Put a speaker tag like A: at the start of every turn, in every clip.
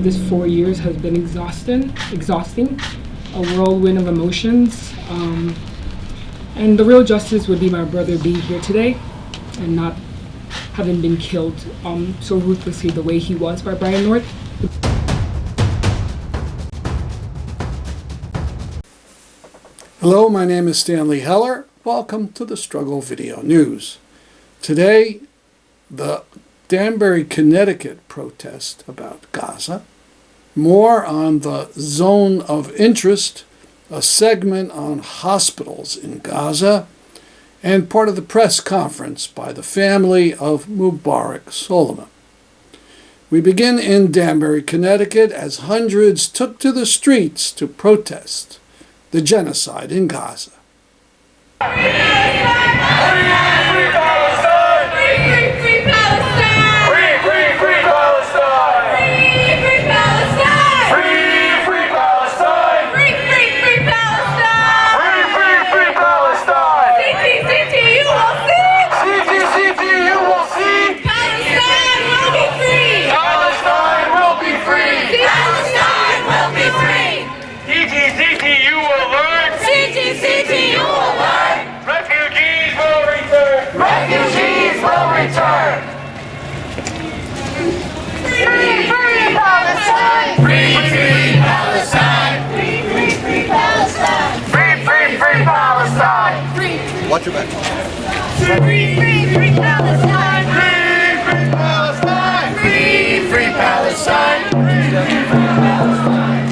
A: This 4 years has been exhausting, a whirlwind of emotions. And the real justice would be my brother being here today and not having been killed so ruthlessly the way he was by Brian North.
B: Hello, my name is Stanley Heller. Welcome to the Struggle Video News. Today, the Danbury, Connecticut protest about Gaza. More on the zone of interest, a segment on hospitals in Gaza, and part of the press conference by the family of Mubarak Solomon. We begin in Danbury, Connecticut, as hundreds took to the streets to protest the genocide in Gaza.
C: Watch your back.
D: Free, free, free Palestine!
C: Free, free Palestine!
D: Free, free Palestine!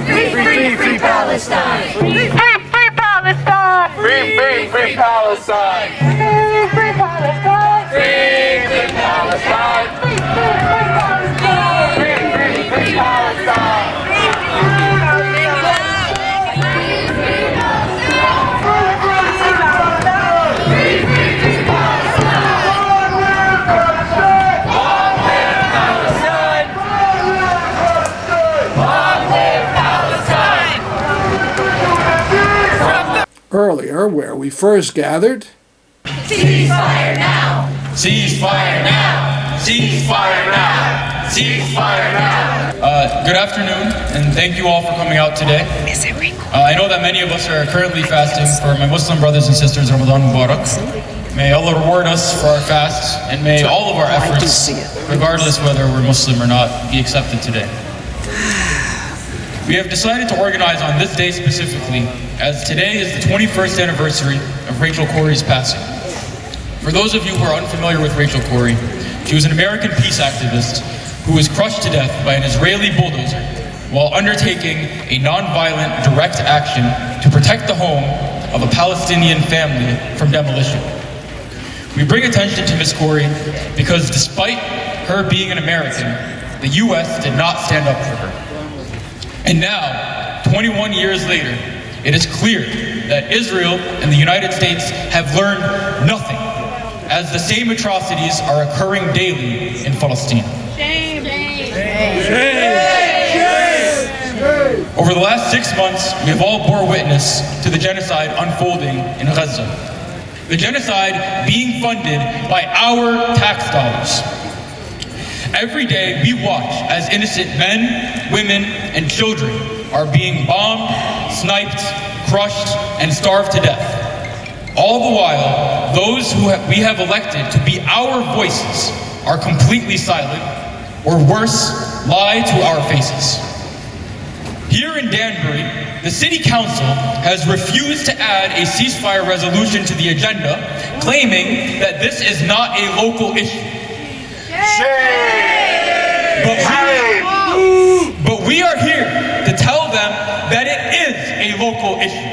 D: Free, free, free Palestine! Free, free Palestine!
C: Free, free, free Palestine!
D: Free, free Palestine!
C: Free, free Palestine! Free, free, free Palestine!
B: Earlier, where we first gathered,
D: Ceasefire now!
C: Ceasefire now! Ceasefire now! Ceasefire now!
E: Good afternoon, and thank you all for coming out today. I know that many of us are currently fasting for my Muslim brothers and sisters, Ramadan Mubarak. May Allah reward us for our fasts, and may all of our efforts, regardless whether we're Muslim or not, be accepted today. We have decided to organize on this day specifically, as today is the 21st anniversary of Rachel Corrie's passing. For those of you who are unfamiliar with Rachel Corrie, she was an American peace activist who was crushed to death by an Israeli bulldozer while undertaking a non-violent direct action to protect the home of a Palestinian family from demolition. We bring attention to Ms. Corrie because despite her being an American, the US did not stand up for her. And now, 21 years later, it is clear that Israel and the United States have learned nothing, as the same atrocities are occurring daily in Palestine.
D: Shame!
E: Over the last 6 months, we have all bore witness to the genocide unfolding in Gaza. The genocide being funded by our tax dollars. Every day we watch as innocent men, women, and children are being bombed, sniped, crushed, and starved to death. All the while, those who we have elected to be our voices are completely silent, or worse, lie to our faces. Here in Danbury, the City Council has refused to add a ceasefire resolution to the agenda, claiming that this is not a local issue. But we are here to tell them that it is a local issue.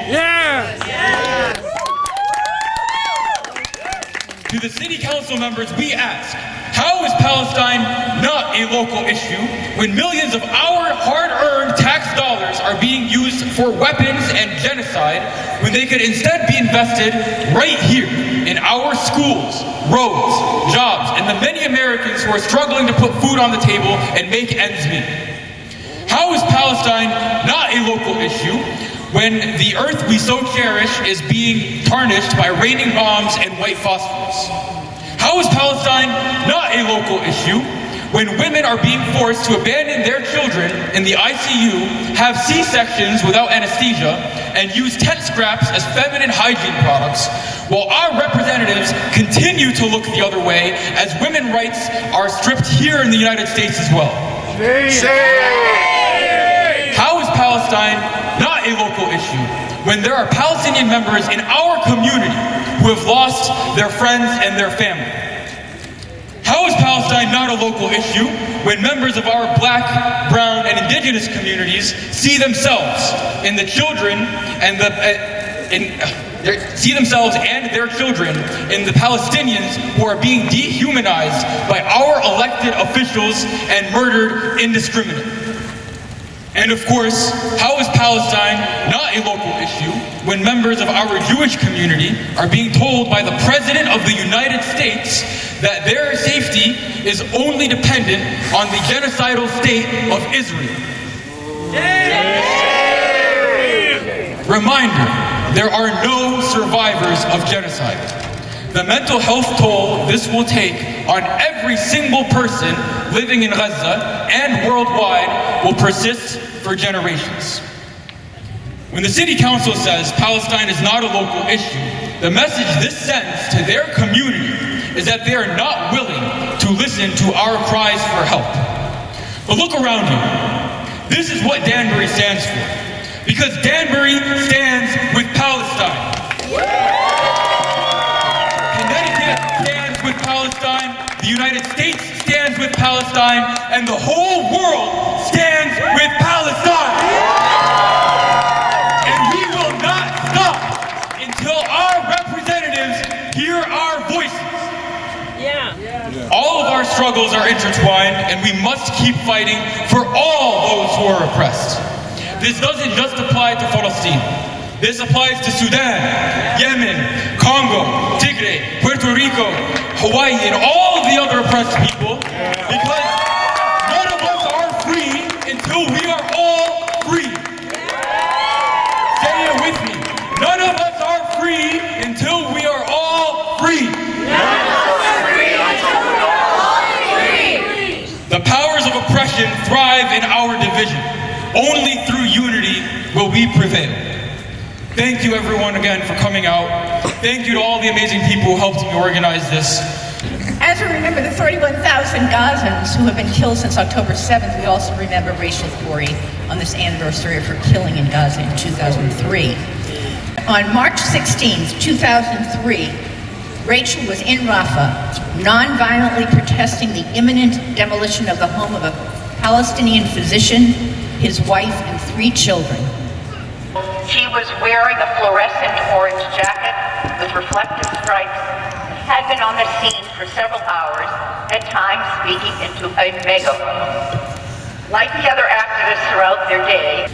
E: To the City Council members, we ask, how is Palestine not a local issue when millions of our hard-earned tax dollars are being used for weapons and genocide when they could instead be invested right here in our schools, roads, jobs, and the many Americans who are struggling to put food on the table and make ends meet? How is Palestine not a local issue when the earth we so cherish is being tarnished by raining bombs and white phosphorus? How is Palestine not a local issue when women are being forced to abandon their children in the ICU, have C-sections without anesthesia, and use tent scraps as feminine hygiene products, while our representatives continue to look the other way as women's rights are stripped here in the United States as well. How is Palestine not a local issue when there are Palestinian members in our community who have lost their friends and their family? How is Palestine not a local issue when members of our black, brown, and indigenous communities see themselves in the children and see themselves and their children in the Palestinians who are being dehumanized by our elected officials and murdered indiscriminately? And of course, how is Palestine not a local issue when members of our Jewish community are being told by the President of the United States that their safety is only dependent on the genocidal state of Israel? Reminder, there are no survivors of genocide. The mental health toll this will take on every single person living in Gaza and worldwide will persist for generations. When the city council says Palestine is not a local issue, the message this sends to their community is that they are not willing to listen to our cries for help. But look around you. This is what Danbury stands for. Because Danbury stands with Palestine. Connecticut stands with Palestine, the United States stands with Palestine, and the whole world stands with Palestine. And we will not stop until our representatives hear our voices. All of our struggles are intertwined, and we must keep fighting for all those who are oppressed. This doesn't just apply to Palestine. This applies to Sudan, Yemen, Congo, Tigray, Puerto Rico, Hawaii, and all of the other oppressed people, because none of us are free until we are all free. Say it with me. None of us are free until we are all free. The powers of oppression thrive in our division. Only through unity will we prevail. Thank you everyone again for coming out. Thank you to all the amazing people who helped me organize this.
F: As we remember the 31,000 Gazans who have been killed since October 7th, we also remember Rachel Corrie on this anniversary of her killing in Gaza in 2003. On March 16th, 2003, Rachel was in Rafah, non-violently protesting the imminent demolition of the home of a Palestinian physician, his wife, and 3 children.
G: She was wearing a fluorescent orange jacket with reflective stripes and had been on the scene for several hours, at times speaking into a megaphone. Like the other activists throughout their day,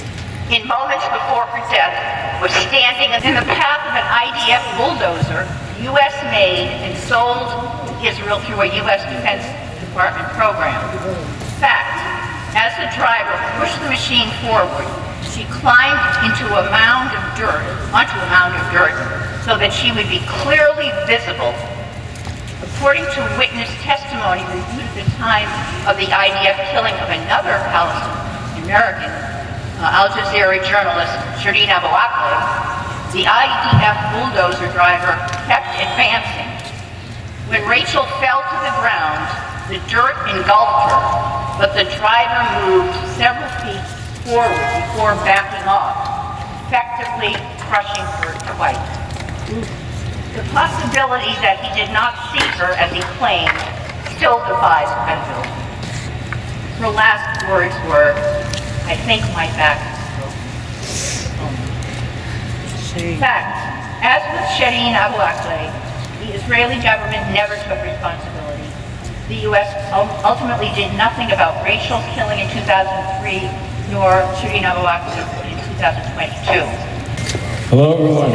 G: in moments before her death, was standing in the path of an IDF bulldozer, U.S. made and sold to Israel through a U.S. Defense Department program. In fact, as the driver pushed the machine forward, she climbed onto a mound of dirt, so that she would be clearly visible. According to witness testimony reviewed at the time of the IDF killing of another Palestinian American, Al Jazeera journalist Shireen Abu Akleh, the IDF bulldozer driver kept advancing. When Rachel fell to the ground, the dirt engulfed her, but the driver moved several feet forward before backing off, effectively crushing her twice. The possibility that he did not see her as he claimed still defies credibility. Her last words were, "I think my back is broken." In fact, as with Shireen Abu Akleh, the Israeli government never took responsibility. The U.S. ultimately did nothing about Rachel's killing in 2003, nor Shireen Abu Akleh in 2022.
H: Hello everyone.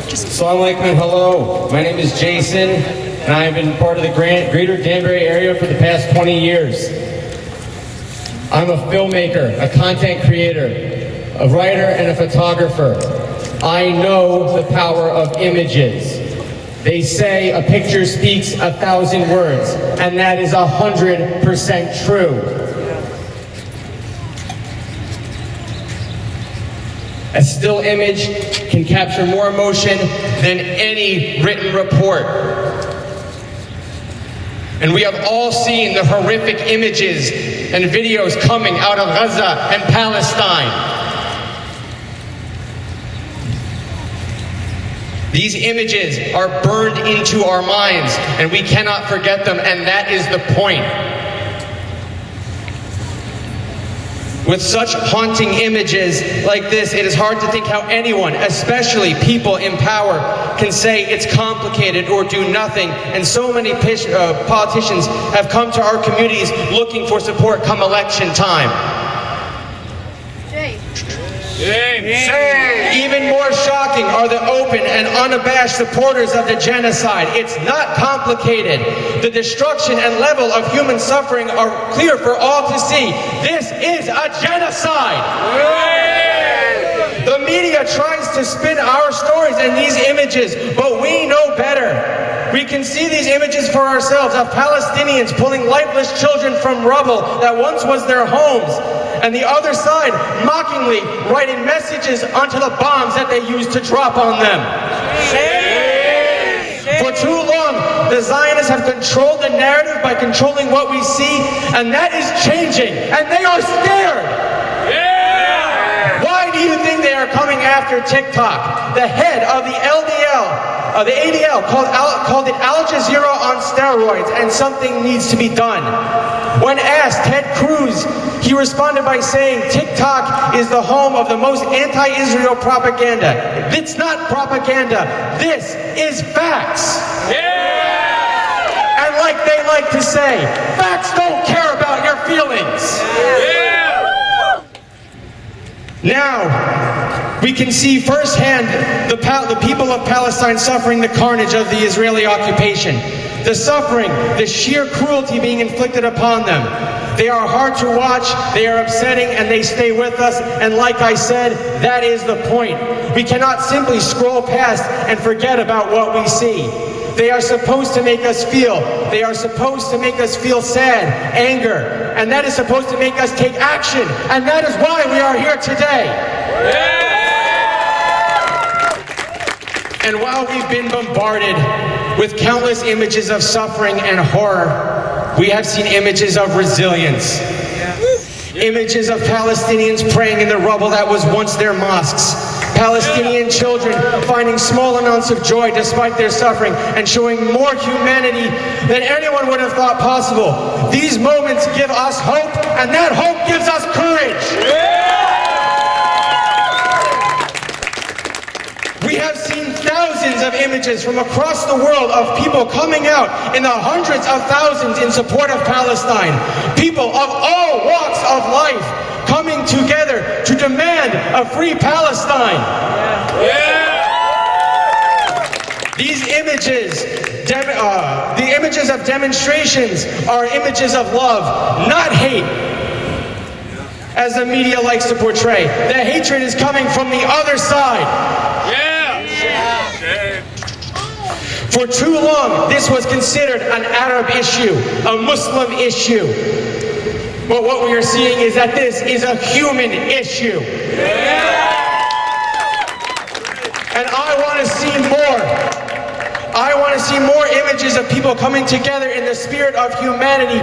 H: Soulemane, hello. My name is Jason, and I've been part of the greater Danbury area for the past 20 years. I'm a filmmaker, a content creator, a writer, and a photographer. I know the power of images. They say a picture speaks 1,000 words, and that is 100% true. A still image can capture more emotion than any written report. And we have all seen the horrific images and videos coming out of Gaza and Palestine. These images are burned into our minds, and we cannot forget them, and that is the point. With such haunting images like this, it is hard to think how anyone, especially people in power, can say it's complicated or do nothing. And so many politicians have come to our communities looking for support come election time. Even more shocking are the open and unabashed supporters of the genocide. It's not complicated. The destruction and level of human suffering are clear for all to see. This is a genocide. The media tries to spin our stories and these images, but we know better. We can see these images for ourselves of Palestinians pulling lifeless children from rubble that once was their homes, and the other side mockingly writing messages onto the bombs that they used to drop on them. For too long, the Zionists have controlled the narrative by controlling what we see, and that is changing, and they are scared. Why do you think they are coming after TikTok? The head of the ADL called it Al Jazeera on steroids, and something needs to be done. When asked, Ted Cruz, he responded by saying TikTok is the home of the most anti-Israel propaganda. It's not propaganda. This is facts. And like they like to say, facts don't care about your feelings. Now, we can see firsthand the people of Palestine suffering the carnage of the Israeli occupation. The suffering, the sheer cruelty being inflicted upon them. They are hard to watch, they are upsetting, and they stay with us, and like I said, that is the point. We cannot simply scroll past and forget about what we see. They are supposed to make us feel. They are supposed to make us feel sad, anger, and that is supposed to make us take action, and that is why we are here today. And while we've been bombarded with countless images of suffering and horror, we have seen images of resilience. Images of Palestinians praying in the rubble that was once their mosques. Palestinian children finding small amounts of joy despite their suffering and showing more humanity than anyone would have thought possible. These moments give us hope, and that hope gives us courage. We have seen thousands of images from across the world of people coming out in the hundreds of thousands in support of Palestine. People of all walks of life coming together to demand a free Palestine. These images, the images of demonstrations are images of love, not hate, as the media likes to portray. The hatred is coming from the other side. For too long, this was considered an Arab issue, a Muslim issue. But what we are seeing is that this is a human issue. And I want to see more. I want to see more images of people coming together in the spirit of humanity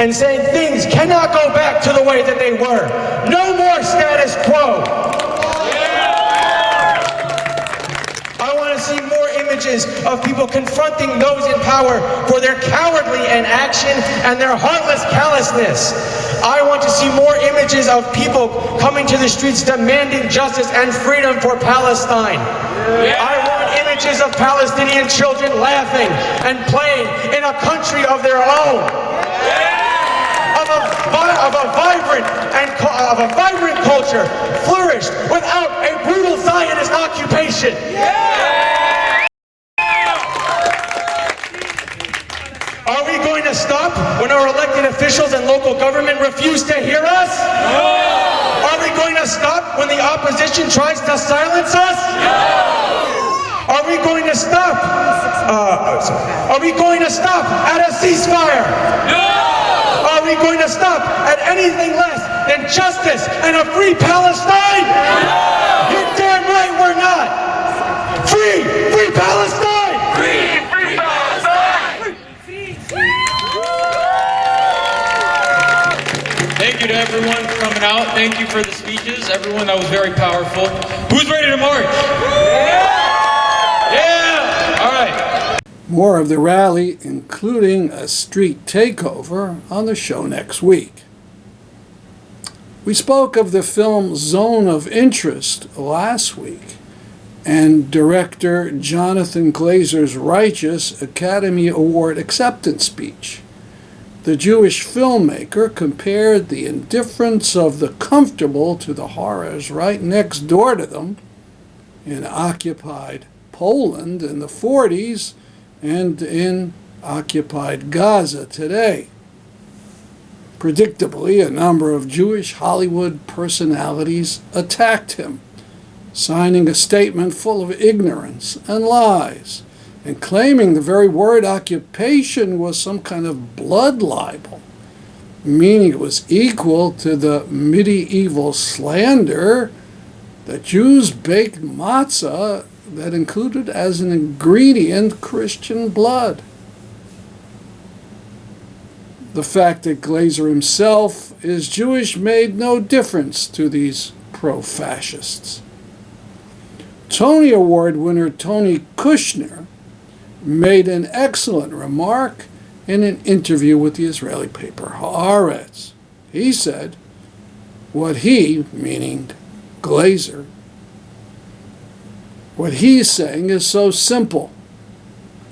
H: and saying things cannot go back to the way that they were. No more status quo. See more images of people confronting those in power for their cowardly inaction and their heartless callousness. I want to see more images of people coming to the streets demanding justice and freedom for Palestine. I want images of Palestinian children laughing and playing in a country of their own. Of a vibrant culture flourished without a brutal Zionist occupation. Are we going to stop when our elected officials and local government refuse to hear us? No! Are we going to stop when the opposition tries to silence us? No! Are we going to
I: to stop? Are we going to stop at a ceasefire?
C: No!
I: Are we going to stop at anything less than justice and a free Palestine?
C: No!
I: You're damn right we're not. Free Palestine!
C: Free Palestine!
E: Thank you to everyone for coming out. Thank you for the speeches. Everyone, that was very powerful. Who's ready to march? Yeah! All right.
B: More of the rally, including a street takeover, on the show next week. We spoke of the film Zone of Interest last week, and director Jonathan Glazer's righteous Academy Award acceptance speech. The Jewish filmmaker compared the indifference of the comfortable to the horrors right next door to them in occupied Poland in the 40s and in occupied Gaza today. Predictably, a number of Jewish Hollywood personalities attacked him, signing a statement full of ignorance and lies, and claiming the very word occupation was some kind of blood libel, meaning it was equal to the medieval slander that Jews baked matzah that included as an ingredient Christian blood. The fact that Glazer himself is Jewish made no difference to these pro-fascists. Tony Award winner Tony Kushner made an excellent remark in an interview with the Israeli paper Haaretz. He said, what he, meaning Glazer, what he's saying is so simple.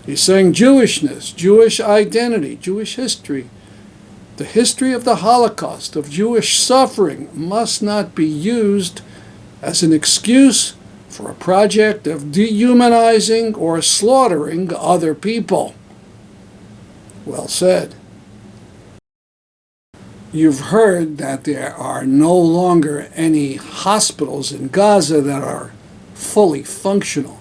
B: He's saying Jewishness, Jewish identity, Jewish history, the history of the Holocaust, of Jewish suffering, must not be used as an excuse for a project of dehumanizing or slaughtering other people. Well said. You've heard that there are no longer any hospitals in Gaza that are fully functional.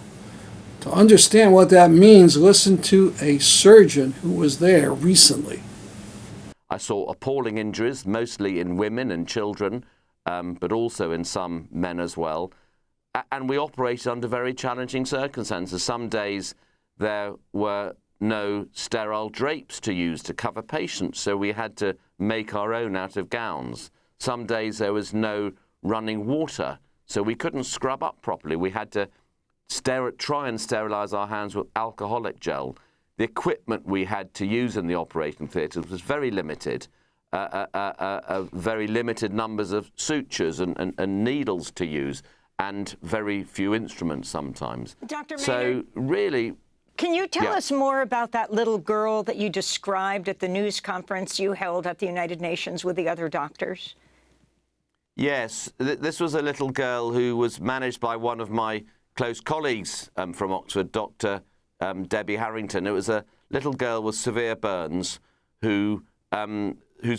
B: To understand what that means, listen to a surgeon who was there recently.
J: I saw appalling injuries, mostly in women and children, but also in some men as well. And we operated under very challenging circumstances. Some days there were no sterile drapes to use to cover patients, so we had to make our own out of gowns. Some days there was no running water, so we couldn't scrub up properly. We had to try and sterilize our hands with alcoholic gel. The equipment we had to use in the operating theatres was very limited. Very limited numbers of sutures and needles to use, and very few instruments sometimes.
K: Dr. Maynard,
J: so really,
K: can you tell us more about that little girl that you described at the news conference you held at the United Nations with the other doctors?
J: Yes, this was a little girl who was managed by one of my close colleagues from Oxford, Dr. Debbie Harrington. It was a little girl with severe burns whose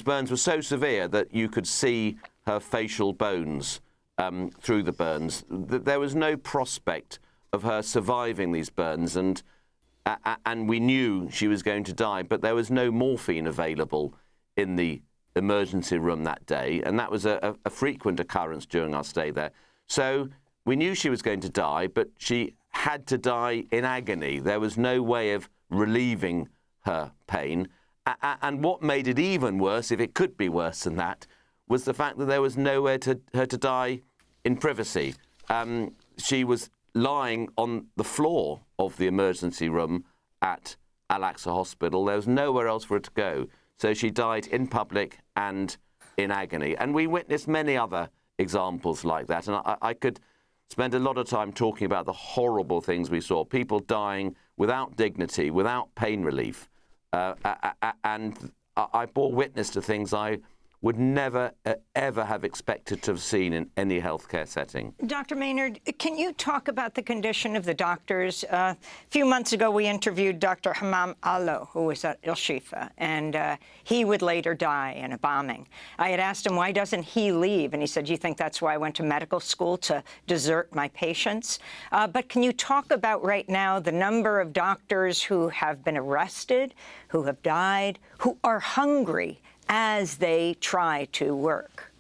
J: burns were so severe that you could see her facial bones through the burns. There was no prospect of her surviving these burns, and we knew she was going to die, but there was no morphine available in the emergency room that day, and that was a frequent occurrence during our stay there. So we knew she was going to die, but she had to die in agony. There was no way of relieving her pain. And what made it even worse, if it could be worse than that, was the fact that there was nowhere for her to die in privacy. She was lying on the floor of the emergency room at Al-Aqsa Hospital. There was nowhere else for her to go. So she died in public and in agony. And we witnessed many other examples like that. And I could spend a lot of time talking about the horrible things we saw. People dying without dignity, without pain relief. And I bore witness to things I would never, ever have expected to have seen in any healthcare setting.
K: Dr. Maynard, can you talk about the condition of the doctors? A few months ago, we interviewed Dr. Hammam Allo, who was at Al-Shifa, and he would later die in a bombing. I had asked him, why doesn't he leave? And he said, you think that's why I went to medical school, to desert my patients? But can you talk about right now the number of doctors who have been arrested, who have died, who are hungry as they try to work?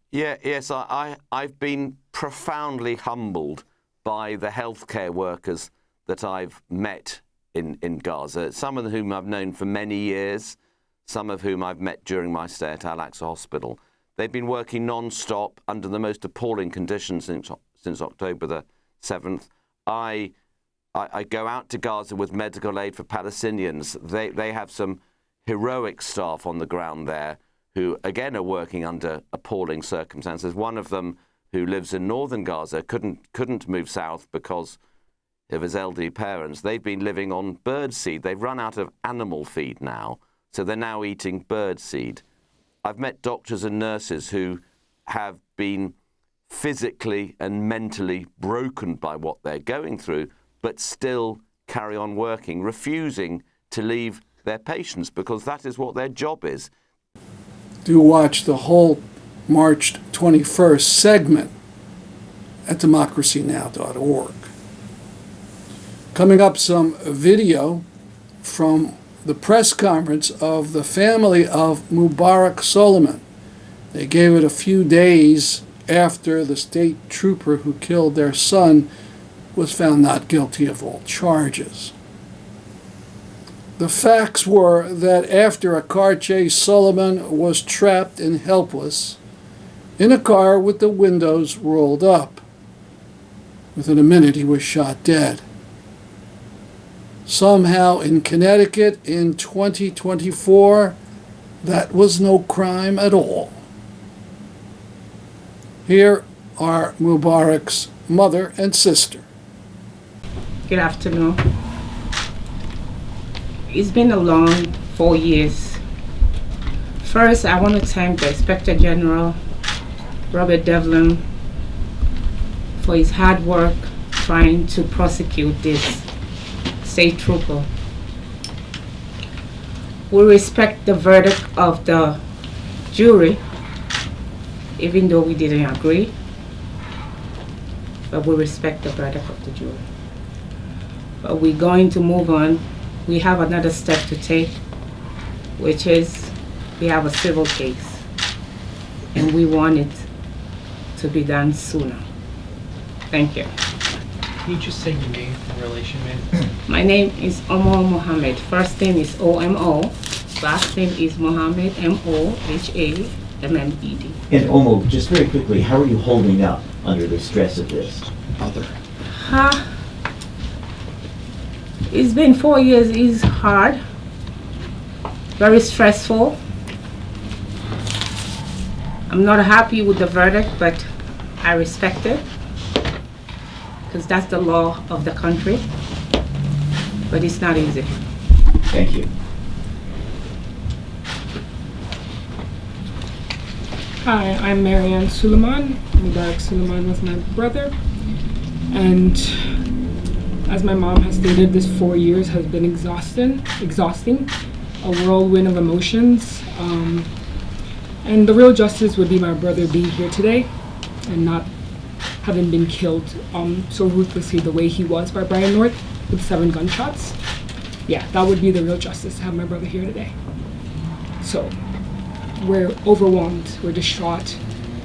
J: Yes, I've been profoundly humbled by the healthcare workers that I've met in Gaza, some of whom I've known for many years, some of whom I've met during my stay at Al-Aqsa Hospital. They've been working non-stop under the most appalling conditions since October the 7th. I go out to Gaza with medical aid for Palestinians. They have some heroic staff on the ground there who, again, are working under appalling circumstances. One of them, who lives in northern Gaza, couldn't move south because of his elderly parents. They've been living on bird seed. They've run out of animal feed now, so they're now eating bird seed. I've met doctors and nurses who have been physically and mentally broken by what they're going through, but still carry on working, refusing to leave their patients, because that is what their job is.
B: Do watch the whole March 21st segment at democracynow.org. Coming up, some video from the press conference of the family of Mubarak Solomon. They gave it a few days after the state trooper who killed their son was found not guilty of all charges. The facts were that after a car chase, Solomon was trapped and helpless in a car with the windows rolled up. Within a minute, he was shot dead. Somehow in Connecticut in 2024, that was no crime at all. Here are Mubarak's mother and sister.
L: Good afternoon. It's been a long 4 years. First, I want to thank the Inspector General, Robert Devlin, for his hard work trying to prosecute this state trooper. We respect the verdict of the jury, even though we didn't agree, but we respect the verdict of the jury. But we're going to move on. We have another step to take, which is we have a civil case, and we want it to be done sooner. Thank you.
M: Can you just say your name and relation, man?
L: My name is Omar Mohammed. First name is O-M-O. Last name is Mohammed, M-O-H-A-M-M-E-D.
N: And Omo, just very quickly, how are you holding up under the stress of this?
B: Mother.
L: It's been 4 years. It's hard, very stressful. I'm not happy with the verdict, but I respect it because that's the law of the country. But it's not easy.
N: Thank you.
A: Hi, I'm Marianne Soulemane. Mubarak Solomon was my brother. And as my mom has stated, this 4 years has been exhausting, a whirlwind of emotions. And the real justice would be my brother being here today and not having been killed so ruthlessly the way he was by Brian North with 7 gunshots. Yeah, that would be the real justice, to have my brother here today. So we're overwhelmed, we're distraught,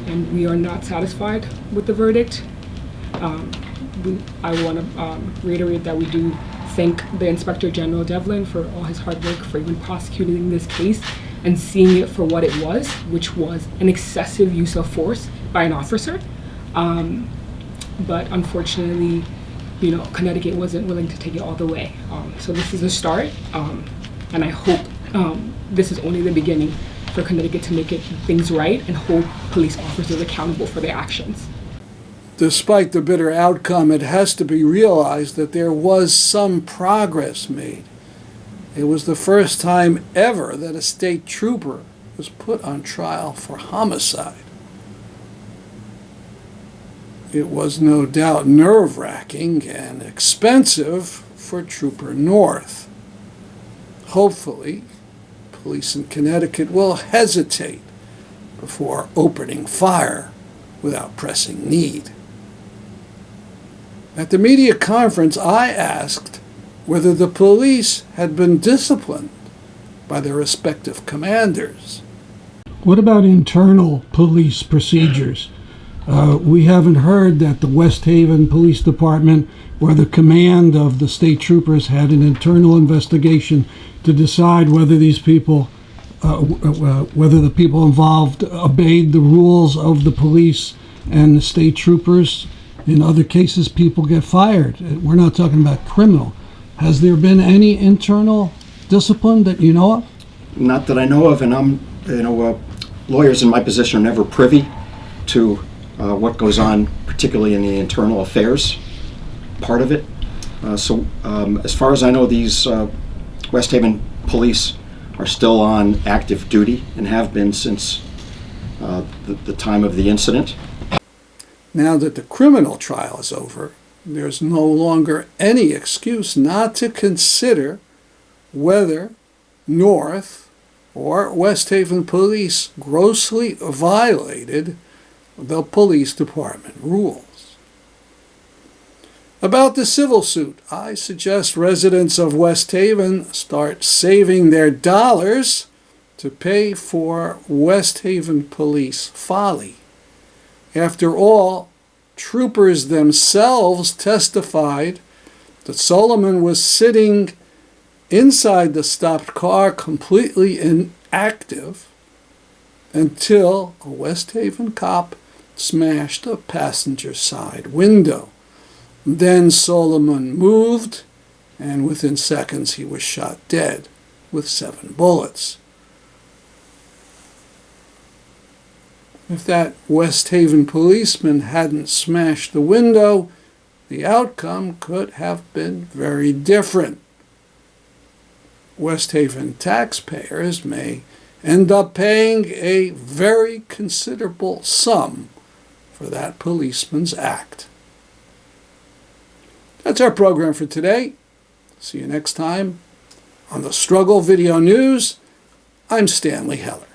A: and we are not satisfied with the verdict. I want to reiterate that we do thank the Inspector General Devlin for all his hard work for even prosecuting this case and seeing it for what it was, which was an excessive use of force by an officer. But unfortunately, Connecticut wasn't willing to take it all the way. So this is a start, and I hope this is only the beginning for Connecticut to make things right and hold police officers accountable for their actions.
B: Despite the bitter outcome, it has to be realized that there was some progress made. It was the first time ever that a state trooper was put on trial for homicide. It was no doubt nerve-wracking and expensive for Trooper North. Hopefully, police in Connecticut will hesitate before opening fire without pressing need. At the media conference, I asked whether the police had been disciplined by their respective commanders.
O: What about internal police procedures? We haven't heard that the West Haven Police Department or the command of the state troopers had an internal investigation to decide whether these people, whether the people involved obeyed the rules of the police and the state troopers. In other cases, people get fired. We're not talking about criminal. Has there been any internal discipline that you know of?
P: Not that I know of, and lawyers in my position are never privy to what goes on, particularly in the internal affairs part of it. So as far as I know, these West Haven police are still on active duty and have been since the time of the incident.
B: Now that the criminal trial is over, there's no longer any excuse not to consider whether North or West Haven police grossly violated the police department rules. About the civil suit, I suggest residents of West Haven start saving their dollars to pay for West Haven police folly. After all, troopers themselves testified that Soulemane was sitting inside the stopped car completely inactive until a West Haven cop smashed a passenger side window. Then Soulemane moved, and within seconds he was shot dead with 7 bullets. If that West Haven policeman hadn't smashed the window, the outcome could have been very different. West Haven taxpayers may end up paying a very considerable sum for that policeman's act. That's our program for today. See you next time on the Struggle Video News. I'm Stanley Heller.